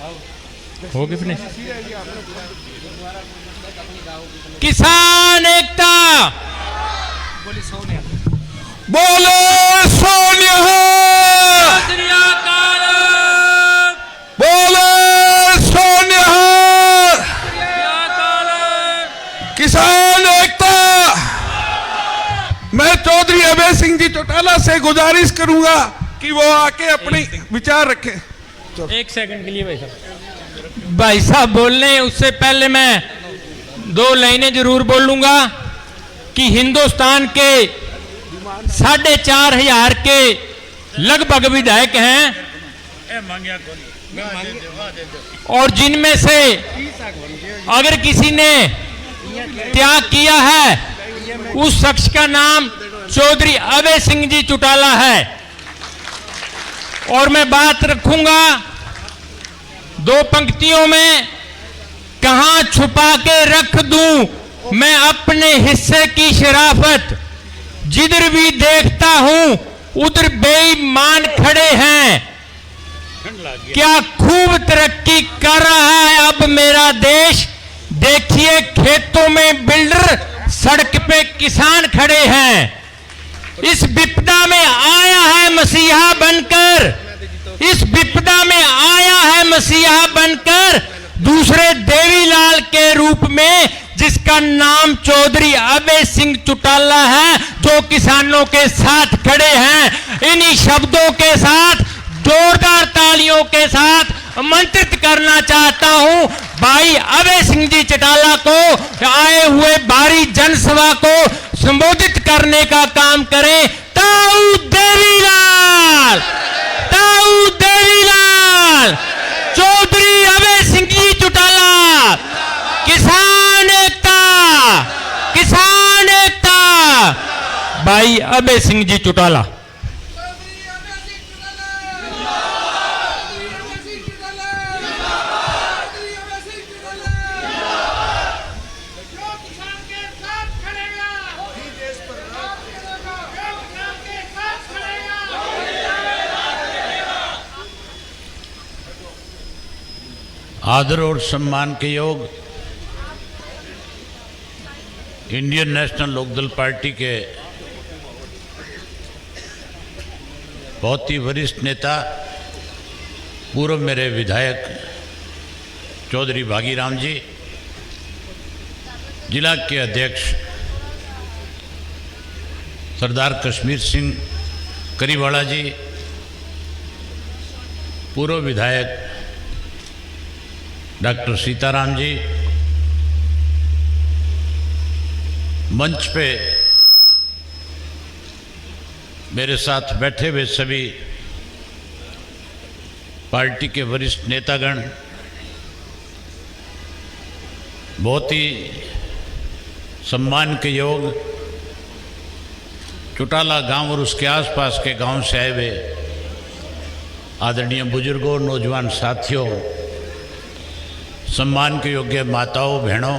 हो गए किसान एकता बोलो सोनिया, बोलो सोनिया, किसान एकता। मैं चौधरी अभय सिंह जी चौटाला से गुजारिश करूंगा कि वो आके अपने विचार रखें। एक सेकंड के लिए भाई साहब बोलने उससे पहले मैं 2 लाइनें जरूर बोलूंगा कि हिंदुस्तान के 4,500 के लगभग विधायक हैं और जिनमें से अगर किसी ने त्याग किया है उस शख्स का नाम चौधरी अभय सिंह जी चौटाला है। और मैं बात रखूंगा 2 पंक्तियों में, कहां छुपा के रख दूं मैं अपने हिस्से की शराफत, जिधर भी देखता हूं उधर बेईमान खड़े हैं। क्या खूब तरक्की कर रहा है अब मेरा देश, देखिए खेतों में बिल्डर, सड़क पे किसान खड़े हैं। इस विपदा में आया है मसीहा बनकर, इस विपदा में आया है मसीहा बनकर, दूसरे देवीलाल के रूप में, जिसका नाम चौधरी अभय सिंह चौटाला है, जो किसानों के साथ खड़े हैं। इन्हीं शब्दों के साथ जोरदार तालियों के साथ आमंत्रित करना चाहता हूं भाई अभय सिंह जी चौटाला को, आए हुए भारी जनसभा को संबोधित करने का काम करें। ताऊ देवीलाल, ताऊ देवीलाल, चौधरी अभय सिंह जी चौटाला, किसान एकता, किसान एकता, भाई अभय सिंह जी चौटाला। आदर और सम्मान के योग इंडियन नेशनल लोकदल पार्टी के बहुत ही वरिष्ठ नेता, पूर्व मेरे विधायक चौधरी भागीराम जी, जिला के अध्यक्ष सरदार कश्मीर सिंह करीवाड़ा जी, पूर्व विधायक डॉक्टर सीताराम जी, मंच पे मेरे साथ बैठे हुए सभी पार्टी के वरिष्ठ नेतागण, बहुत ही सम्मान के योग चौटाला गांव और उसके आसपास के गांव से आए हुए आदरणीय बुजुर्गों, नौजवान साथियों, सम्मान के योग्य माताओं, बहनों,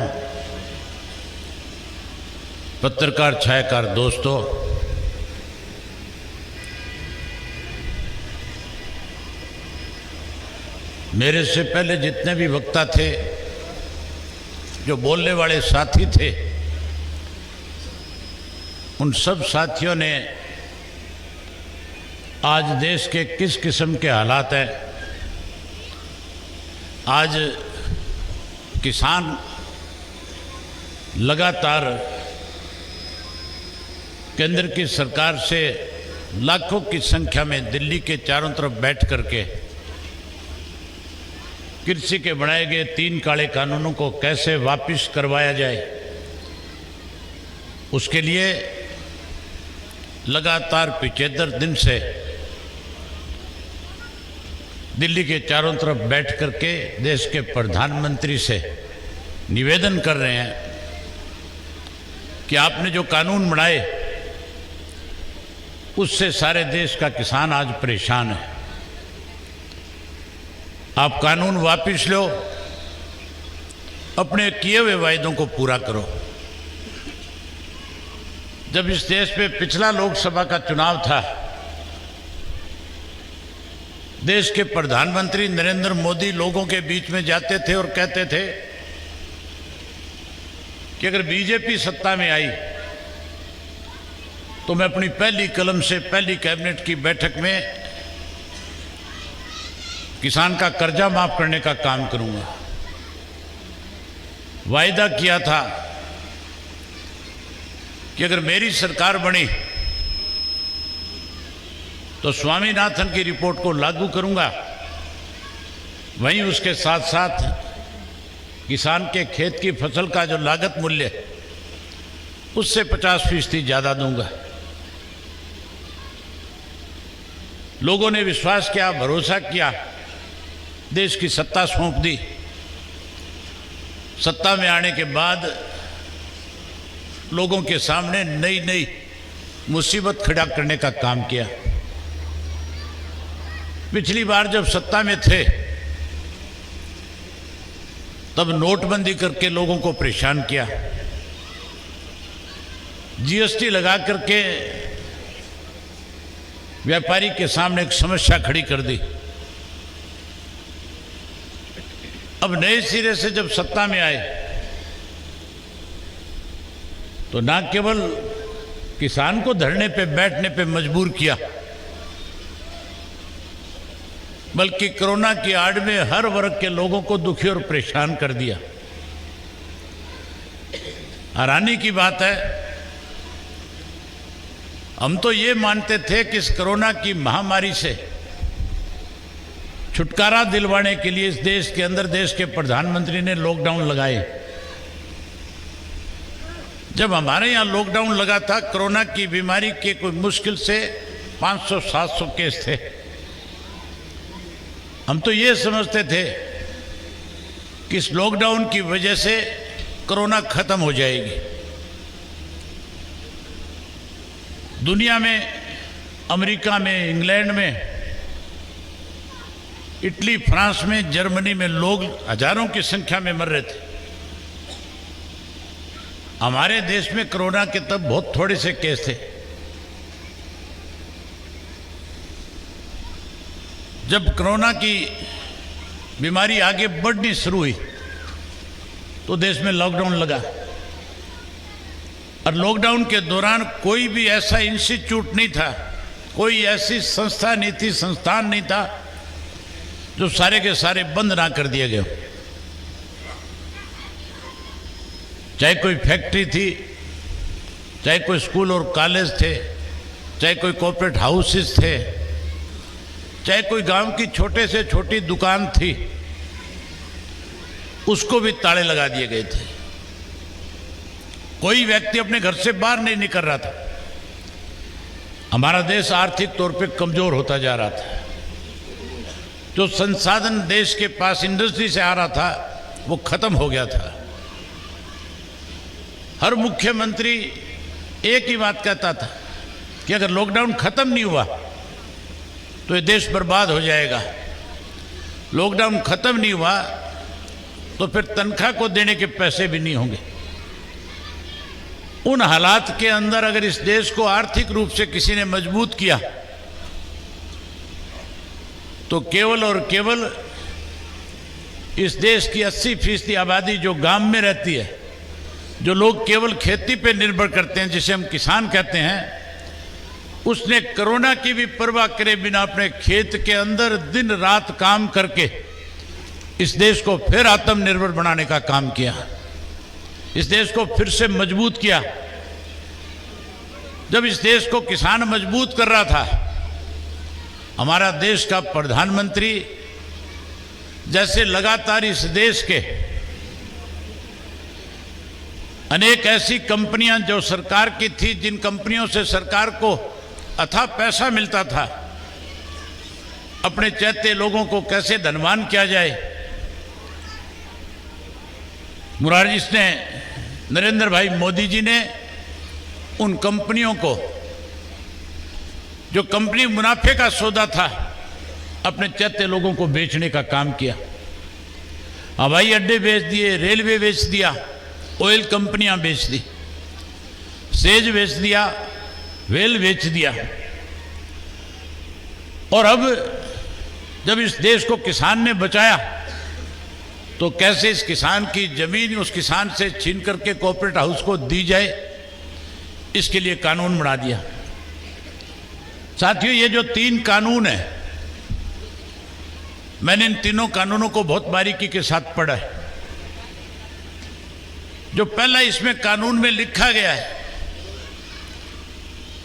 पत्रकार छायाकार दोस्तों, मेरे से पहले जितने भी वक्ता थे, जो बोलने वाले साथी थे, उन सब साथियों ने आज देश के किस किस्म के हालात हैं, आज किसान लगातार केंद्र की सरकार से लाखों की संख्या में दिल्ली के चारों तरफ बैठ करके कृषि के बनाए गए 3 काले कानूनों को कैसे वापस करवाया जाए, उसके लिए लगातार 75 दिन से दिल्ली के चारों तरफ बैठ करके देश के प्रधानमंत्री से निवेदन कर रहे हैं कि आपने जो कानून बनाए उससे सारे देश का किसान आज परेशान है। आप कानून वापस लो, अपने किए हुए वायदों को पूरा करो। जब इस देश पे पिछला लोकसभा का चुनाव था, देश के प्रधानमंत्री नरेंद्र मोदी लोगों के बीच में जाते थे और कहते थे कि अगर बीजेपी सत्ता में आई तो मैं अपनी पहली कलम से पहली कैबिनेट की बैठक में किसान का कर्जा माफ करने का काम करूंगा। वायदा किया था कि अगर मेरी सरकार बनी तो स्वामीनाथन की रिपोर्ट को लागू करूंगा। वहीं उसके साथ साथ किसान के खेत की फसल का जो लागत मूल्य उससे 50% ज़्यादा दूंगा। लोगों ने विश्वास किया, भरोसा किया, देश की सत्ता सौंप दी। सत्ता में आने के बाद लोगों के सामने नई नई मुसीबत खड़ा करने का काम किया। पिछली बार जब सत्ता में थे तब नोटबंदी करके लोगों को परेशान किया, जीएसटी लगा करके व्यापारी के सामने एक समस्या खड़ी कर दी। अब नए सिरे से जब सत्ता में आए तो ना केवल किसान को धरने पे बैठने पे मजबूर किया, बल्कि कोरोना की आड़ में हर वर्ग के लोगों को दुखी और परेशान कर दिया। हैरानी की बात है, हम तो ये मानते थे कि इस कोरोना की महामारी से छुटकारा दिलवाने के लिए इस देश के अंदर देश के प्रधानमंत्री ने लॉकडाउन लगाए। जब हमारे यहाँ लॉकडाउन लगा था, कोरोना की बीमारी के कोई मुश्किल से 500-700 केस थे। हम तो ये समझते थे कि इस लॉकडाउन की वजह से कोरोना खत्म हो जाएगी। दुनिया में, अमेरिका में, इंग्लैंड में, इटली, फ्रांस में, जर्मनी में लोग हजारों की संख्या में मर रहे थे। हमारे देश में कोरोना के तब बहुत थोड़े से केस थे। जब कोरोना की बीमारी आगे बढ़नी शुरू हुई तो देश में लॉकडाउन लगा, और लॉकडाउन के दौरान कोई भी ऐसा इंस्टीट्यूट नहीं था, कोई ऐसी संस्था नहीं थी, संस्थान नहीं था जो सारे के सारे बंद ना कर दिए गए। चाहे कोई फैक्ट्री थी, चाहे कोई स्कूल और कॉलेज थे, चाहे कोई कॉर्पोरेट हाउसेस थे, चाहे कोई गांव की छोटे से छोटी दुकान थी, उसको भी ताले लगा दिए गए थे। कोई व्यक्ति अपने घर से बाहर नहीं निकल रहा था। हमारा देश आर्थिक तौर पे कमजोर होता जा रहा था। जो संसाधन देश के पास इंडस्ट्री से आ रहा था वो खत्म हो गया था। हर मुख्यमंत्री एक ही बात कहता था कि अगर लॉकडाउन खत्म नहीं हुआ तो ये देश बर्बाद हो जाएगा। लॉकडाउन खत्म नहीं हुआ तो फिर तनख्वाह को देने के पैसे भी नहीं होंगे। उन हालात के अंदर अगर इस देश को आर्थिक रूप से किसी ने मजबूत किया तो केवल और केवल इस देश की 80% आबादी जो गांव में रहती है, जो लोग केवल खेती पे निर्भर करते हैं, जिसे हम किसान कहते हैं, उसने कोरोना की भी परवाह करे बिना अपने खेत के अंदर दिन रात काम करके इस देश को फिर आत्मनिर्भर बनाने का काम किया, इस देश को फिर से मजबूत किया। जब इस देश को किसान मजबूत कर रहा था, हमारा देश का प्रधानमंत्री जैसे लगातार इस देश के अनेक ऐसी कंपनियां जो सरकार की थी, जिन कंपनियों से सरकार को अथाह पैसा मिलता था, अपने चैते लोगों को कैसे धनवान किया जाए, मुरारजी ने, नरेंद्र भाई मोदी जी ने उन कंपनियों को, जो कंपनी मुनाफे का सौदा था, अपने चैते लोगों को बेचने का काम किया। हवाई अड्डे बेच दिए, रेलवे बेच दिया, ऑयल कंपनियां बेच दी, सेज बेच दिया, वेल बेच दिया। और अब जब इस देश को किसान ने बचाया तो कैसे इस किसान की जमीन उस किसान से छीन करके कॉर्पोरेट हाउस को दी जाए, इसके लिए कानून बना दिया। साथियों, ये जो 3 कानून है, मैंने इन तीनों कानूनों को बहुत बारीकी के साथ पढ़ा है। जो पहला इसमें कानून में लिखा गया है,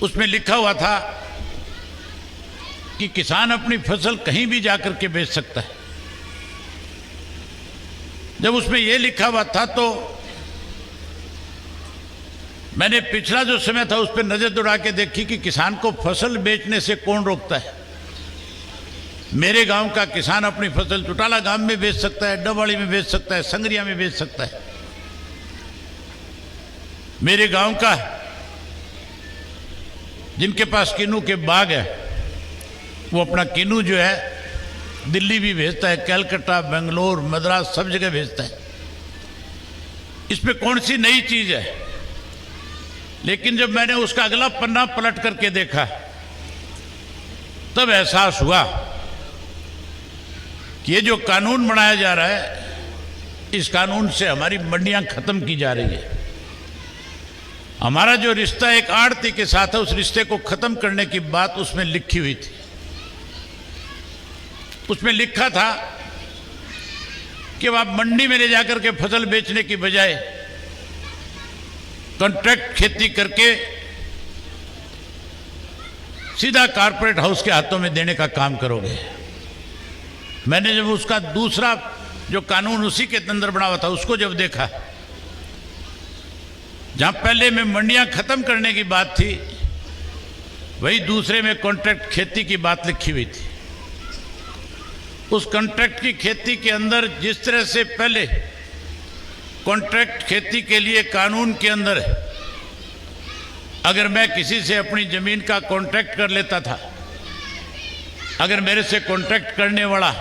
उसमें लिखा हुआ था कि किसान अपनी फसल कहीं भी जाकर के बेच सकता है। जब उसमें यह लिखा हुआ था तो मैंने पिछला जो समय था उस पर नजर दौड़ा के देखी कि किसान को फसल बेचने से कौन रोकता है। मेरे गांव का किसान अपनी फसल चौटाला गांव में बेच सकता है, डबवाड़ी में बेच सकता है, संगरिया में बेच सकता है। मेरे गांव का जिनके पास किन्नू के बाग है, वो अपना किन्नू जो है दिल्ली भी भेजता है, कलकत्ता, बेंगलोर, मद्रास, सब जगह भेजता है। इसमें कौन सी नई चीज है? लेकिन जब मैंने उसका अगला पन्ना पलट करके देखा तब एहसास हुआ कि ये जो कानून बनाया जा रहा है, इस कानून से हमारी मंडियां खत्म की जा रही है। हमारा जो रिश्ता एक आड़ती के साथ है, उस रिश्ते को खत्म करने की बात उसमें लिखी हुई थी। उसमें लिखा था कि आप मंडी में ले जाकर के फसल बेचने की बजाय कॉन्ट्रैक्ट खेती करके सीधा कॉर्पोरेट हाउस के हाथों में देने का काम करोगे। मैंने जब उसका दूसरा जो कानून उसी के अंदर बना हुआ था, उसको जब देखा, जहां पहले में मंडियां खत्म करने की बात थी, वही दूसरे में कॉन्ट्रैक्ट खेती की बात लिखी हुई थी। उस कॉन्ट्रैक्ट की खेती के अंदर जिस तरह से पहले कॉन्ट्रैक्ट खेती के लिए कानून के अंदर अगर मैं किसी से अपनी जमीन का कॉन्ट्रैक्ट कर लेता था, अगर मेरे से कॉन्ट्रैक्ट करने वाला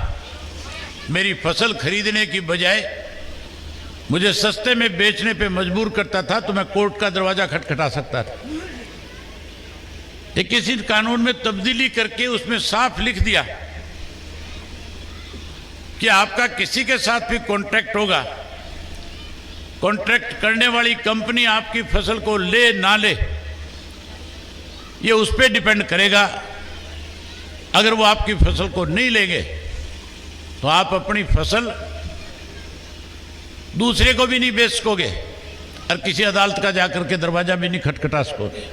मेरी फसल खरीदने की बजाय मुझे सस्ते में बेचने पे मजबूर करता था, तो मैं कोर्ट का दरवाजा खटखटा सकता था। लेकिन इस कानून में तब्दीली करके उसमें साफ लिख दिया कि आपका किसी के साथ भी कॉन्ट्रैक्ट होगा, कॉन्ट्रैक्ट करने वाली कंपनी आपकी फसल को ले ना ले, ये उस पर डिपेंड करेगा। अगर वो आपकी फसल को नहीं लेंगे तो आप अपनी फसल दूसरे को भी नहीं बेच सकोगे और किसी अदालत का जाकर के दरवाजा भी नहीं खटखटा सकोगे।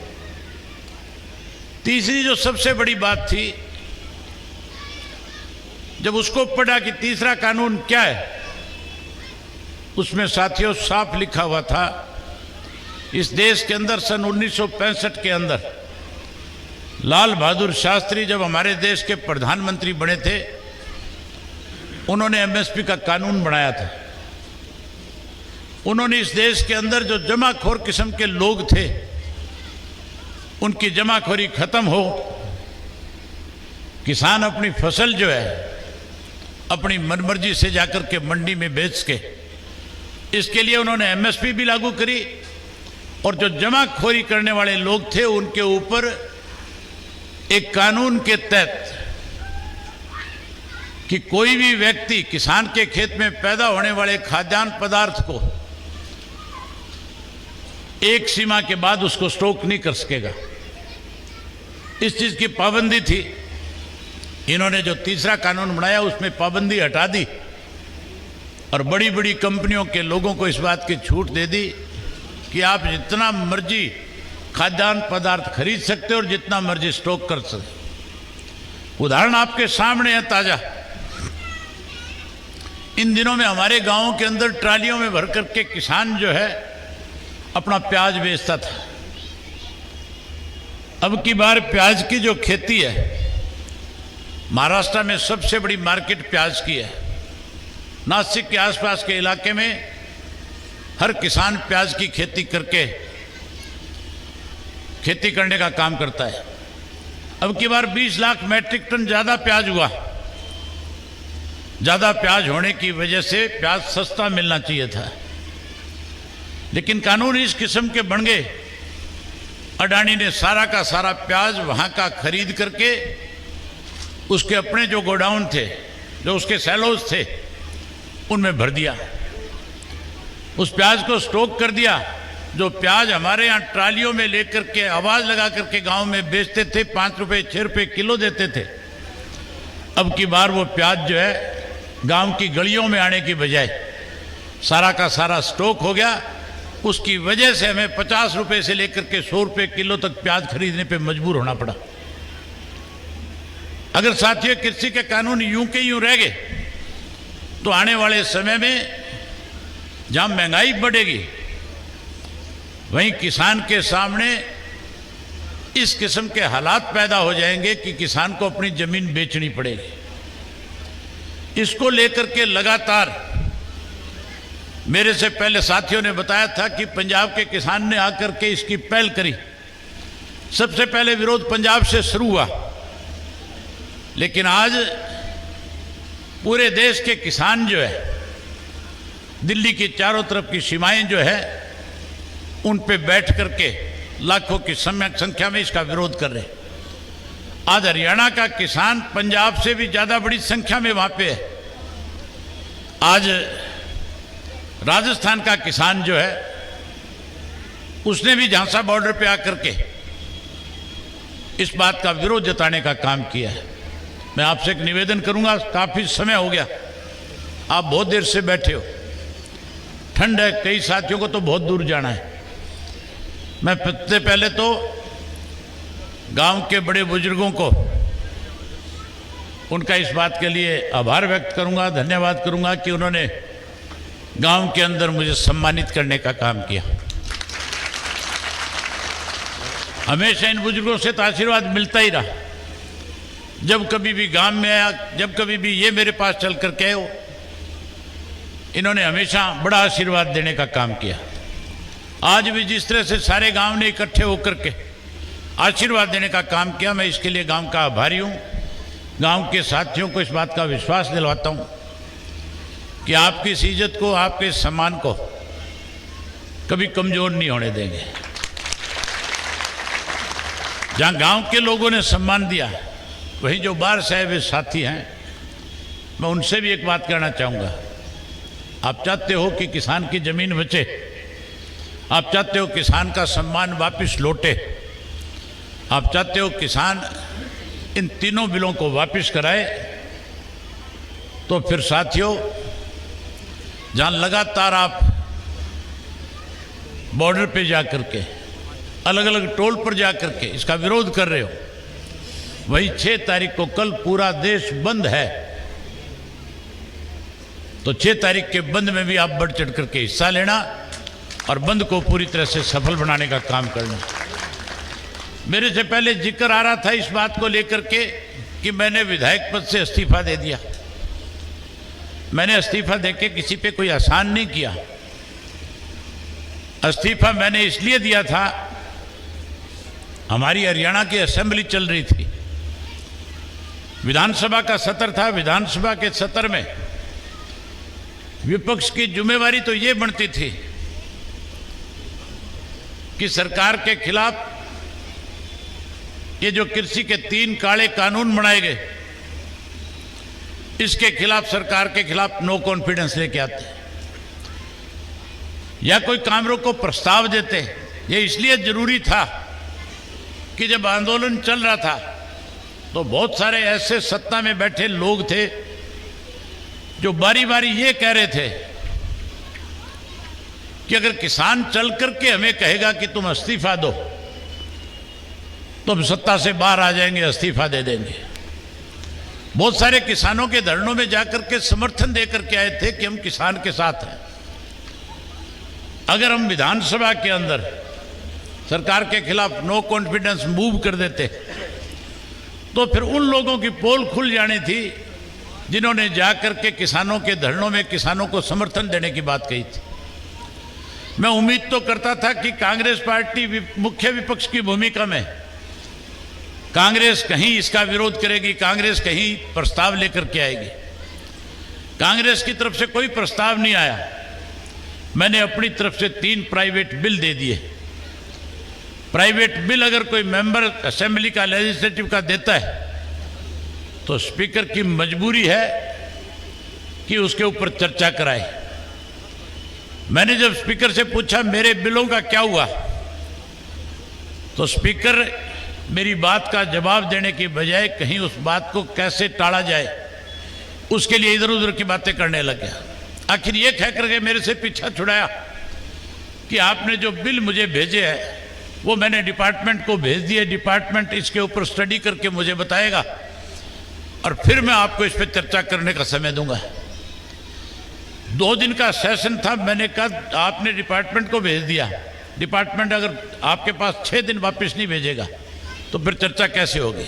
तीसरी जो सबसे बड़ी बात थी, जब उसको पढ़ा कि तीसरा कानून क्या है, उसमें साथियों साफ लिखा हुआ था, इस देश के अंदर सन 1965 के अंदर लाल बहादुर शास्त्री जब हमारे देश के प्रधानमंत्री बने थे, उन्होंने एमएसपी का कानून बनाया था। उन्होंने इस देश के अंदर जो जमाखोर किस्म के लोग थे, उनकी जमाखोरी खत्म हो, किसान अपनी फसल जो है अपनी मनमर्जी से जाकर के मंडी में बेच के, इसके लिए उन्होंने एमएसपी भी लागू करी और जो जमाखोरी करने वाले लोग थे उनके ऊपर एक कानून के तहत कि कोई भी व्यक्ति किसान के खेत में पैदा होने वाले खाद्यान्न पदार्थ को एक सीमा के बाद उसको स्टॉक नहीं कर सकेगा, इस चीज की पाबंदी थी। इन्होंने जो तीसरा कानून बनाया उसमें पाबंदी हटा दी और बड़ी बड़ी कंपनियों के लोगों को इस बात की छूट दे दी कि आप जितना मर्जी खाद्यान्न पदार्थ खरीद सकते हो और जितना मर्जी स्टॉक कर सकते। उदाहरण आपके सामने है ताजा। इन दिनों में हमारे गांवों के अंदर ट्रालियों में भर करके किसान जो है अपना प्याज बेचता था। अब की बार प्याज की जो खेती है, महाराष्ट्र में सबसे बड़ी मार्केट प्याज की है। नासिक के आसपास के इलाके में हर किसान प्याज की खेती करके खेती करने का काम करता है। अब की बार 20 लाख मैट्रिक टन ज़्यादा प्याज हुआ। ज़्यादा प्याज होने की वजह से प्याज सस्ता मिलना चाहिए था, लेकिन कानून इस किस्म के बन गए, अडानी ने सारा का सारा प्याज वहाँ का खरीद करके उसके अपने जो गोडाउन थे, जो उसके सैलोज थे, उनमें भर दिया। उस प्याज को स्टॉक कर दिया। जो प्याज हमारे यहाँ ट्रालियों में लेकर के आवाज लगा करके गांव में बेचते थे, 5 रुपए 6 रुपए किलो देते थे, अब की बार वो प्याज जो है गांव की गलियों में आने की बजाय सारा का सारा स्टॉक हो गया। उसकी वजह से हमें 50 रुपए से लेकर के 100 रुपए किलो तक प्याज खरीदने पे मजबूर होना पड़ा। अगर साथियों कृषि के कानून यूं के यूं रह गए तो आने वाले समय में जहां महंगाई बढ़ेगी वहीं किसान के सामने इस किस्म के हालात पैदा हो जाएंगे कि किसान को अपनी जमीन बेचनी पड़ेगी। इसको लेकर के लगातार मेरे से पहले साथियों ने बताया था कि पंजाब के किसान ने आकर के इसकी पहल करी। सबसे पहले विरोध पंजाब से शुरू हुआ, लेकिन आज पूरे देश के किसान जो है, दिल्ली की चारों तरफ की सीमाएं जो है, उन पे बैठ करके लाखों की संख्या में इसका विरोध कर रहे हैं। आज हरियाणा का किसान पंजाब से भी ज्यादा बड़ी संख्या में वहां पे है। आज राजस्थान का किसान जो है उसने भी झांसा बॉर्डर पे आकर के इस बात का विरोध जताने का काम किया है। मैं आपसे एक निवेदन करूंगा, काफी समय हो गया, आप बहुत देर से बैठे हो, ठंड है, कई साथियों को तो बहुत दूर जाना है। मैं सबसे पहले तो गांव के बड़े बुजुर्गों को उनका इस बात के लिए आभार व्यक्त करूंगा, धन्यवाद करूंगा कि उन्होंने गांव के अंदर मुझे सम्मानित करने का काम किया। हमेशा इन बुजुर्गों से तो आशीर्वाद मिलता ही रहा। जब कभी भी गांव में आया, जब कभी भी ये मेरे पास चल कर के हो, इन्होंने हमेशा बड़ा आशीर्वाद देने का काम किया। आज भी जिस तरह से सारे गांव ने इकट्ठे होकर के आशीर्वाद देने का काम किया, मैं इसके लिए गांव का आभारी हूं। गांव के साथियों को इस बात का विश्वास दिलवाता हूं कि आपकी इस इज्जत को, आपके इस सम्मान को कभी कमजोर नहीं होने देंगे। जहां गांव के लोगों ने सम्मान दिया, वहीं जो बाहर से आए हुए साथी हैं, मैं उनसे भी एक बात कहना चाहूँगा। आप चाहते हो कि किसान की जमीन बचे, आप चाहते हो किसान का सम्मान वापस लौटे, आप चाहते हो किसान इन तीनों बिलों को वापस कराए, तो फिर साथियों जहां लगातार आप बॉर्डर पे जा करके, अलग अलग टोल पर जा करके इसका विरोध कर रहे हो, वही 6 तारीख को कल पूरा देश बंद है, तो 6 तारीख के बंद में भी आप बढ़ चढ़ करके हिस्सा लेना और बंद को पूरी तरह से सफल बनाने का काम करना। मेरे से पहले जिक्र आ रहा था इस बात को लेकर के कि मैंने विधायक पद से इस्तीफा दे दिया। मैंने इस्तीफा देके किसी पे कोई एहसान नहीं किया। इस्तीफा मैंने इसलिए दिया था, हमारी हरियाणा की असेंबली चल रही थी, विधानसभा का सत्र था। विधानसभा के सत्र में विपक्ष की जिम्मेवारी तो ये बनती थी कि सरकार के खिलाफ ये जो कृषि के 3 काले कानून बनाए गए, इसके खिलाफ, सरकार के खिलाफ नो कॉन्फिडेंस लेके आते या कोई कामरों को प्रस्ताव देते। ये इसलिए जरूरी था कि जब आंदोलन चल रहा था तो बहुत सारे ऐसे सत्ता में बैठे लोग थे जो बारी बारी ये कह रहे थे कि अगर किसान चल करके हमें कहेगा कि तुम इस्तीफा दो तो हम सत्ता से बाहर आ जाएंगे, इस्तीफा दे देंगे। बहुत सारे किसानों के धरनों में जाकर के समर्थन देकर के आए थे कि हम किसान के साथ हैं। अगर हम विधानसभा के अंदर सरकार के खिलाफ नो कॉन्फिडेंस मूव कर देते तो फिर उन लोगों की पोल खुल जानी थी जिन्होंने जाकर के किसानों के धरनों में किसानों को समर्थन देने की बात कही थी। मैं उम्मीद तो करता था कि कांग्रेस पार्टी मुख्य विपक्ष की भूमिका में, कांग्रेस कहीं इसका विरोध करेगी, कांग्रेस कहीं प्रस्ताव लेकर के आएगी। कांग्रेस की तरफ से कोई प्रस्ताव नहीं आया। मैंने अपनी तरफ से 3 प्राइवेट बिल दे दिए। प्राइवेट बिल अगर कोई मेंबर असेंबली का, लेजिस्लेटिव का देता है तो स्पीकर की मजबूरी है कि उसके ऊपर चर्चा कराए। मैंने जब स्पीकर से पूछा मेरे बिलों का क्या हुआ, तो स्पीकर मेरी बात का जवाब देने की बजाय कहीं उस बात को कैसे टाला जाए उसके लिए इधर उधर की बातें करने लग गया। आखिर ये कह करके मेरे से पीछा छुड़ाया कि आपने जो बिल मुझे भेजे हैं वो मैंने डिपार्टमेंट को भेज दिए, डिपार्टमेंट इसके ऊपर स्टडी करके मुझे बताएगा और फिर मैं आपको इस पर चर्चा करने का समय दूंगा। 2 दिन का सेशन था, मैंने कहा आपने डिपार्टमेंट को भेज दिया, डिपार्टमेंट अगर आपके पास 6 दिन वापस नहीं भेजेगा तो फिर चर्चा कैसे होगी।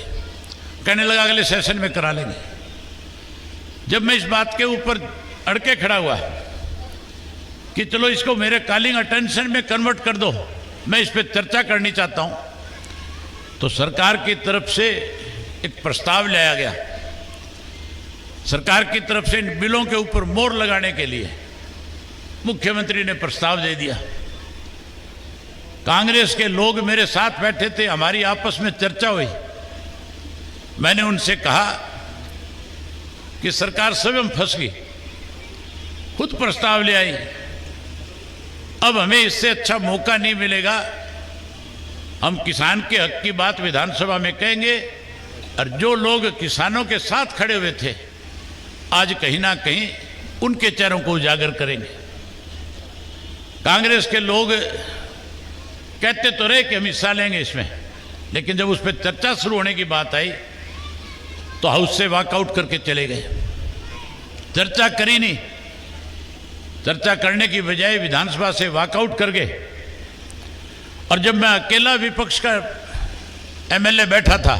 कहने लगा अगले सेशन में करा लेंगे। जब मैं इस बात के ऊपर अड़के खड़ा हुआ कि चलो इसको मेरे कॉलिंग अटेंशन में कन्वर्ट कर दो, मैं इस पर चर्चा करनी चाहता हूं, तो सरकार की तरफ से एक प्रस्ताव लाया गया। सरकार की तरफ से इन बिलों के ऊपर मोहर लगाने के लिए मुख्यमंत्री ने प्रस्ताव दे दिया। कांग्रेस के लोग मेरे साथ बैठे थे, हमारी आपस में चर्चा हुई। मैंने उनसे कहा कि सरकार स्वयं फंस गई, खुद प्रस्ताव ले आई, अब हमें इससे अच्छा मौका नहीं मिलेगा। हम किसान के हक की बात विधानसभा में कहेंगे और जो लोग किसानों के साथ खड़े हुए थे आज कहीं ना कहीं उनके चेहरों को उजागर करेंगे। कांग्रेस के लोग कहते तो रहे कि हम हिस्सा लेंगे इसमें, लेकिन जब उस पर चर्चा शुरू होने की बात आई तो हाउस से वॉकआउट करके चले गए। चर्चा करी नहीं, चर्चा करने की बजाय विधानसभा से वॉकआउट कर गए। और जब मैं अकेला विपक्ष का एमएलए बैठा था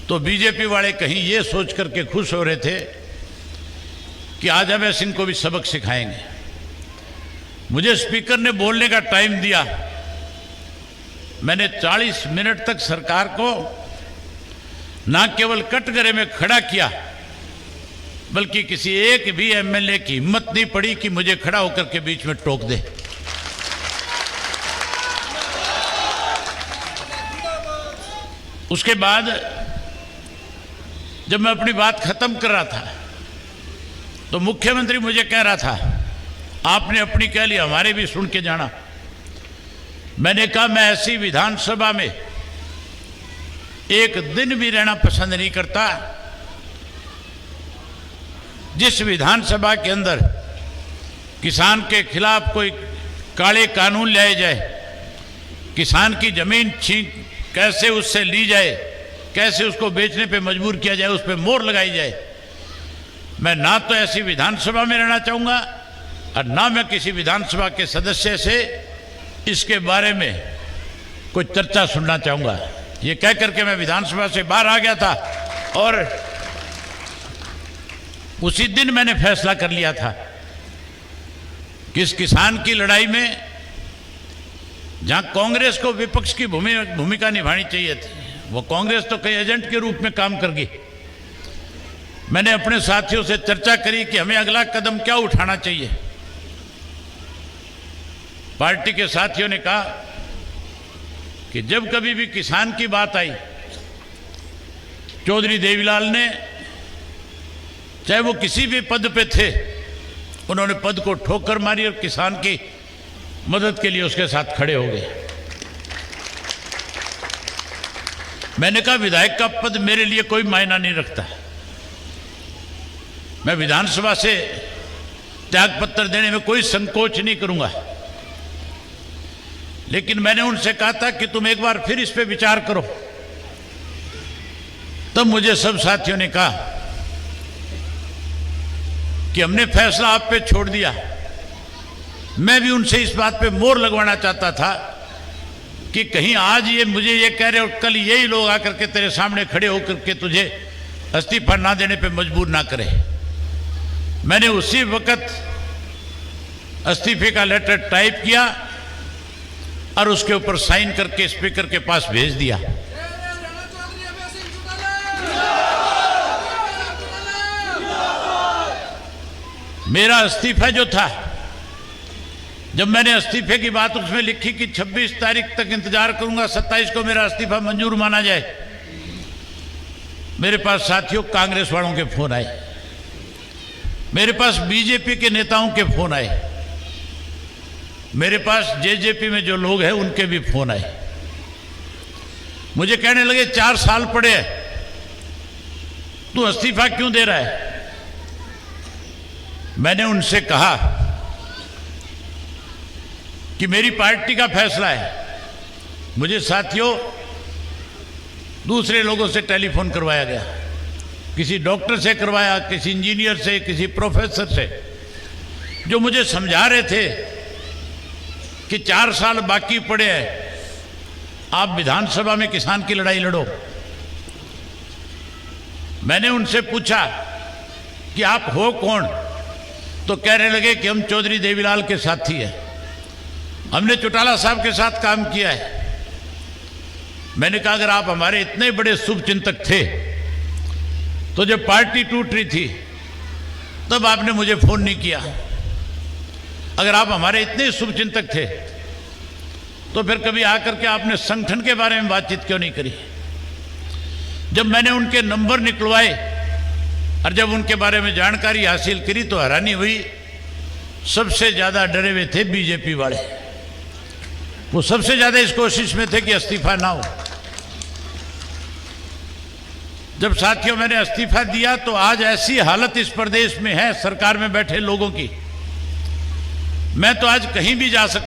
तो बीजेपी वाले कहीं ये सोच करके खुश हो रहे थे कि आज अभय सिंह को भी सबक सिखाएंगे। मुझे स्पीकर ने बोलने का टाइम दिया, मैंने 40 मिनट तक सरकार को ना केवल कटघरे में खड़ा किया बल्कि किसी एक भी एमएलए की हिम्मत नहीं पड़ी कि मुझे खड़ा होकर के बीच में टोक दे। उसके बाद जब मैं अपनी बात खत्म कर रहा था तो मुख्यमंत्री मुझे कह रहा था आपने अपनी कह ली, हमारे भी सुन के जाना। मैंने कहा मैं ऐसी विधानसभा में एक दिन भी रहना पसंद नहीं करता जिस विधानसभा के अंदर किसान के खिलाफ कोई काले कानून लाए जाए, किसान की जमीन छीन कैसे उससे ली जाए, कैसे उसको बेचने पे मजबूर किया जाए, उस पर मोहर लगाई जाए। मैं ना तो ऐसी विधानसभा में रहना चाहूँगा और ना मैं किसी विधानसभा के सदस्य से इसके बारे में कोई चर्चा सुनना चाहूँगा। ये कह करके मैं विधानसभा से बाहर आ गया था और उसी दिन मैंने फैसला कर लिया था कि इस किसान की लड़ाई में जहां कांग्रेस को विपक्ष की भूमिका निभानी चाहिए थी, वो कांग्रेस तो कई एजेंट के रूप में काम कर गई। मैंने अपने साथियों से चर्चा करी कि हमें अगला कदम क्या उठाना चाहिए। पार्टी के साथियों ने कहा कि जब कभी भी किसान की बात आई, चौधरी देवीलाल ने चाहे वो किसी भी पद पे थे, उन्होंने पद को ठोकर मारी और किसान की मदद के लिए उसके साथ खड़े हो गए। मैंने कहा विधायक का पद मेरे लिए कोई मायना नहीं रखता, मैं विधानसभा से त्यागपत्र देने में कोई संकोच नहीं करूंगा। लेकिन मैंने उनसे कहा था कि तुम एक बार फिर इस पे विचार करो। तब मुझे सब साथियों ने कहा कि हमने फैसला आप पे छोड़ दिया। मैं भी उनसे इस बात पे मोहर लगवाना चाहता था कि कहीं आज ये मुझे ये कह रहे और कल यही लोग आकर के तेरे सामने खड़े होकर के तुझे इस्तीफा ना देने पे मजबूर ना करे। मैंने उसी वक्त इस्तीफे का लेटर टाइप किया और उसके ऊपर साइन करके स्पीकर के पास भेज दिया। मेरा इस्तीफा जो था, जब मैंने इस्तीफे की बात उसमें लिखी कि 26 तारीख तक इंतजार करूंगा, 27 को मेरा इस्तीफा मंजूर माना जाए, मेरे पास साथियों कांग्रेस वालों के फोन आए, मेरे पास बीजेपी के नेताओं के फोन आए, मेरे पास जेजेपी में जो लोग हैं उनके भी फोन आए। मुझे कहने लगे 4 साल पड़े हैं, तू इस्तीफा क्यों दे रहा है? मैंने उनसे कहा कि मेरी पार्टी का फैसला है। मुझे साथियों दूसरे लोगों से टेलीफोन करवाया गया, किसी डॉक्टर से करवाया, किसी इंजीनियर से, किसी प्रोफेसर से, जो मुझे समझा रहे थे कि 4 साल बाकी पड़े हैं, आप विधानसभा में किसान की लड़ाई लड़ो। मैंने उनसे पूछा कि आप हो कौन? तो कहने लगे कि हम चौधरी देवीलाल के साथी हैं, हमने चौटाला साहब के साथ काम किया है। मैंने कहा अगर आप हमारे इतने बड़े शुभचिंतक थे तो जब पार्टी टूट रही थी तब आपने मुझे फोन नहीं किया। अगर आप हमारे इतने शुभचिंतक थे तो फिर कभी आकर के आपने संगठन के बारे में बातचीत क्यों नहीं करी? जब मैंने उनके नंबर निकलवाए और जब उनके बारे में जानकारी हासिल करी तो हैरानी हुई, सबसे ज्यादा डरे हुए थे बीजेपी वाले। वो सबसे ज्यादा इस कोशिश में थे कि इस्तीफा ना हो। जब साथियों मैंने इस्तीफा दिया तो आज ऐसी हालत इस प्रदेश में है सरकार में बैठे लोगों की, मैं तो आज कहीं भी जा सकता